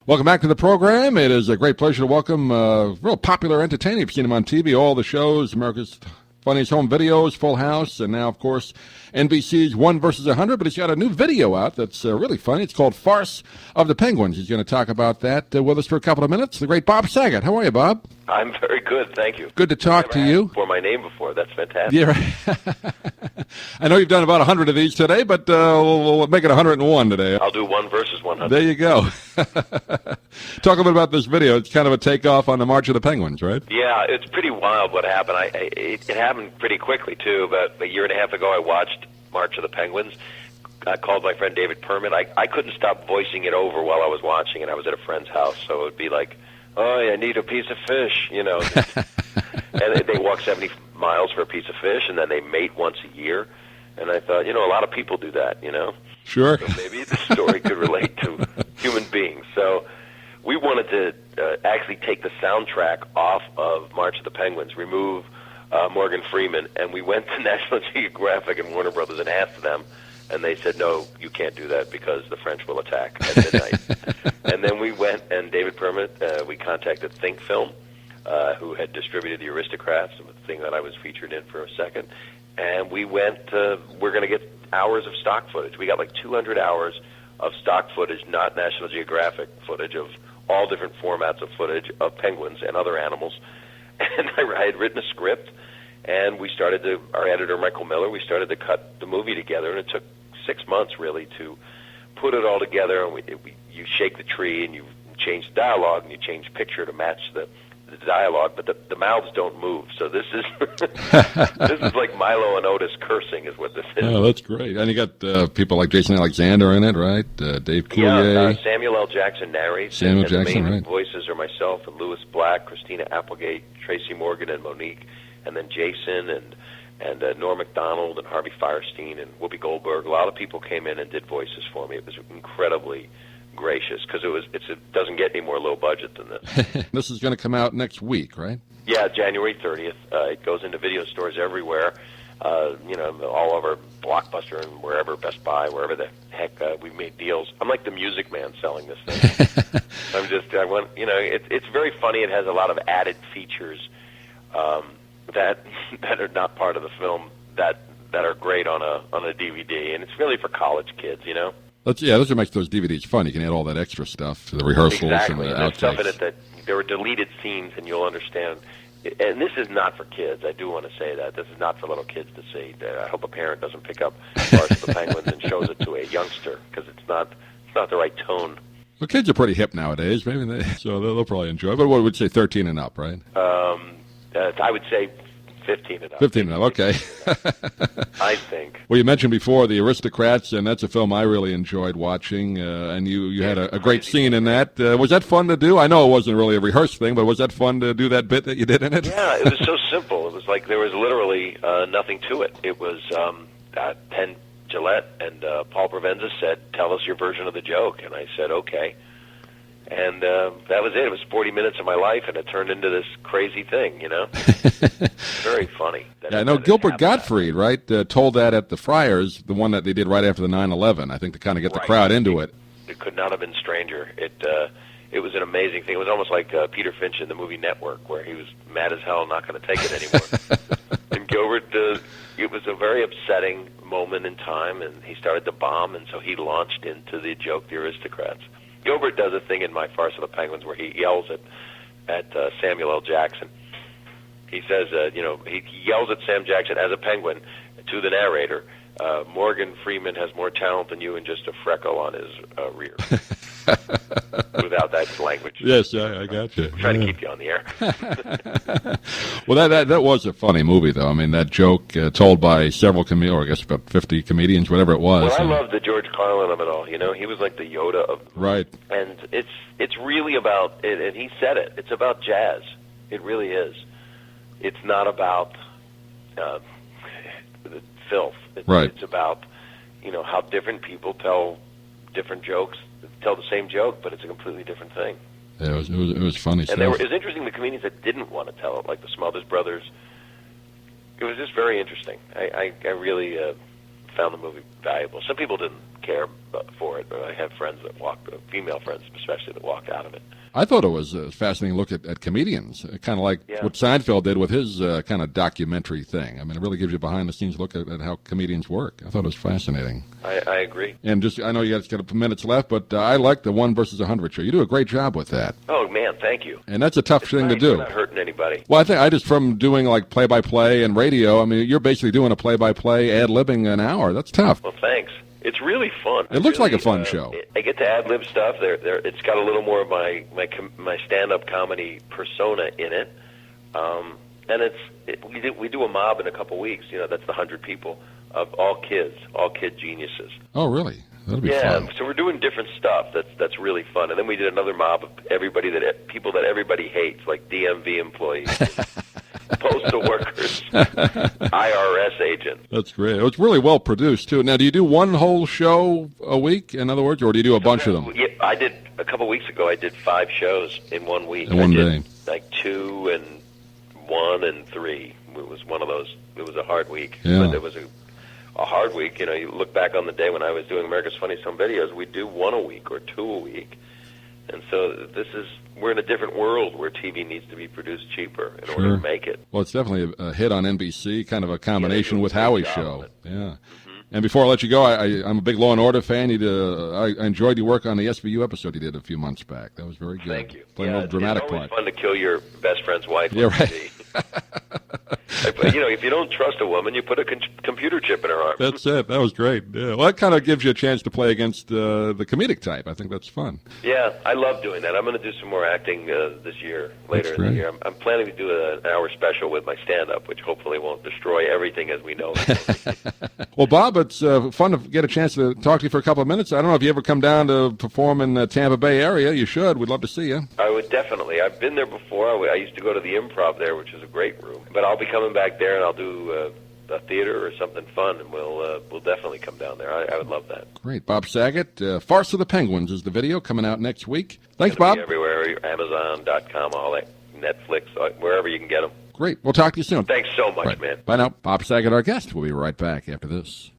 Welcome back to the program. It is a great pleasure to welcome real popular entertainer. You've seen him on TV, all the shows, America's Funniest Home Videos, Full House, and now, of course, NBC's 1 versus 100. But he's got a new video out that's really funny. It's called Farce of the Penguins. He's going to talk about that with us for a couple of minutes. The great Bob Saget. How are you, Bob? I'm very good, thank you. Good to talk to you. For my name before, that's fantastic. Yeah, right. I know you've done about 100 of these today, but we'll make it 101 today. I'll do 1 versus 100. There you go. Talk a bit about this video. It's kind of a takeoff on the March of the Penguins, right? Yeah, it's pretty wild what happened. It happened pretty quickly, too. About a year and a half ago, I watched March of the Penguins. I called my friend David Permit. I couldn't stop voicing it over while I was watching it. I was at a friend's house, so it would be like, oh, I need a piece of fish, you know. And they walk 70 miles for a piece of fish, and then they mate once a year. And I thought, a lot of people do that, Sure. So maybe the story could relate to human beings. So we wanted to actually take the soundtrack off of March of the Penguins, remove Morgan Freeman, and we went to National Geographic and Warner Brothers and asked them, and they said, no, you can't do that because the French will attack at midnight. And then we went, and David Permit, we contacted Think Film, who had distributed The Aristocrats, the thing that I was featured in for a second, and we went, we're going to get hours of stock footage. We got like 200 hours of stock footage, not National Geographic footage, of all different formats of footage of penguins and other animals. And I had written a script, and we started to, our editor, Michael Miller, we started to cut the movie together, and it took 6 months, really, to put it all together. And you shake the tree, and you change the dialogue, and you change picture to match the dialogue, but the mouths don't move. So this is this is like Milo and Otis cursing is what this is. Oh, that's great. And you got people like Jason Alexander in it, right? Dave Coulier. Yeah, Samuel L. Jackson narrates. Samuel and Jackson, the main right. voices are myself and Louis Black, Christina Applegate, Tracy Morgan, and Monique, and then Jason and Norm Macdonald and Harvey Firestein and Whoopi Goldberg. A lot of people came in and did voices for me. It was incredibly gracious because it doesn't get any more low budget than this. This is going to come out next week, right? Yeah, January 30th. It goes into video stores everywhere. All over Blockbuster and wherever, Best Buy, wherever the heck we've made deals. I'm like the Music Man selling this thing. It's very funny. It has a lot of added features that are not part of the film that are great on a DVD, and it's really for college kids, That's what makes those DVDs fun. You can add all that extra stuff, the rehearsals exactly. and the There's outtakes. stuff in it that there were deleted scenes, and you'll understand. And this is not for kids. I do want to say that. This is not for little kids to see. I hope a parent doesn't pick up Farce of the Penguins and shows it to a youngster, because it's not the right tone. Well, kids are pretty hip nowadays, so they'll probably enjoy it. But what would you say, 13 and up, right? I would say 15 and up. 15 and up, okay. I think. Well, you mentioned before The Aristocrats, and that's a film I really enjoyed watching, and you had a great scene in that. Was that fun to do? I know it wasn't really a rehearsed thing, but was that fun to do that bit that you did in it? Yeah, it was so simple. It was like there was literally nothing to it. It was Penn Jillette and Paul Provenza said, tell us your version of the joke, and I said, okay. And that was it. It was 40 minutes of my life, and it turned into this crazy thing, Very funny. Yeah, I know Gilbert Gottfried, right, told that at the Friars, the one that they did right after the 9/11, I think, to kind of get the crowd into it. It could not have been stranger. It was an amazing thing. It was almost like Peter Finch in the movie Network, where he was mad as hell, not going to take it anymore. And Gilbert, it was a very upsetting moment in time, and he started to bomb, and so he launched into the joke, The Aristocrats. Gilbert does a thing in my Farce of the Penguins where he yells at Samuel L. Jackson. He says, he yells at Sam Jackson as a penguin to the narrator, Morgan Freeman has more talent than you and just a freckle on his rear. Without that language. Yes, I got you. I'm trying to keep you on the air. Well, that was a funny movie, though. I mean, that joke told by several comedians, or I guess about 50 comedians, whatever it was. Well, I love the George Carlin of it all. He was like the Yoda of the movie. Right. And it's really about, and he said it, it's about jazz. It really is. It's not about filth. Right. It's about, how different people tell different jokes, tell the same joke, but it's a completely different thing. Yeah, it was funny and stuff. it was interesting, the comedians that didn't want to tell it, like the Smothers Brothers. It was just very interesting. I really found the movie valuable. Some people didn't care for it. I have friends that female friends especially, that walk out of it. I thought it was a fascinating look at comedians, kind of like what Seinfeld did with his kind of documentary thing. I mean, it really gives you a behind-the-scenes look at how comedians work. I thought it was fascinating. I agree. And I know you guys got a few minutes left, but I like the 1 versus 100 show. You do a great job with that. Oh, man, thank you. And that's a tough thing to do. We're not hurting anybody. Well, I think from doing like play-by-play and radio, I mean, you're basically doing a play-by-play, ad-libbing an hour. That's tough. Well, thanks. It's really fun. It looks like a fun show. I get to ad-lib stuff. It's got a little more of my stand-up comedy persona in it. And we do a mob in a couple weeks. You know, that's the 100 people of all kid geniuses. Oh, really? That'll be fun. So we're doing different stuff. That's really fun. And then we did another mob of people that everybody hates, like DMV employees, postal workers, IRS agents. That's great. It was really well produced too. Now, do you do one whole show a week, in other words, or do you do a bunch of them? Yeah, I did a couple weeks ago. I did 5 shows in 1 week. In one day, like 2 and 1 and 3. It was one of those. It was a hard week. Yeah. But it was a hard week. You know, you look back on the day when I was doing America's Funniest Home Videos, we'd do 1 a week or 2 a week. And so we're in a different world where TV needs to be produced cheaper in order to make it. Well, it's definitely a hit on NBC, kind of a combination with Howie's show. Yeah. And before I let you go, I'm a big Law & Order fan. I enjoyed your work on the SVU episode you did a few months back. That was very good. Thank you. Playing a little dramatic it's always part. fun to kill your best friend's wife. Yeah, right. You know, if you don't trust a woman, you put a computer chip in her arm. That's it. That was great. Yeah. Well, that kind of gives you a chance to play against the comedic type. I think that's fun. Yeah, I love doing that. I'm going to do some more acting this year, later in the year. I'm planning to do an hour special with my stand-up, which hopefully won't destroy everything as we know it. Well, Bob, it's fun to get a chance to talk to you for a couple of minutes. I don't know if you ever come down to perform in the Tampa Bay area. You should. We'd love to see you. I would definitely. I've been there before. I used to go to the Improv there, which is a great room. But I'll be coming back there, and I'll do a theater or something fun, and we'll definitely come down there. I would love that. Great. Bob Saget, Farce of the Penguins is the video coming out next week. Thanks, Bob. Everywhere, Amazon.com, all that, Netflix, wherever you can get them. Great. We'll talk to you soon. Thanks so much, man. Bye now. Bob Saget, our guest. We'll be right back after this.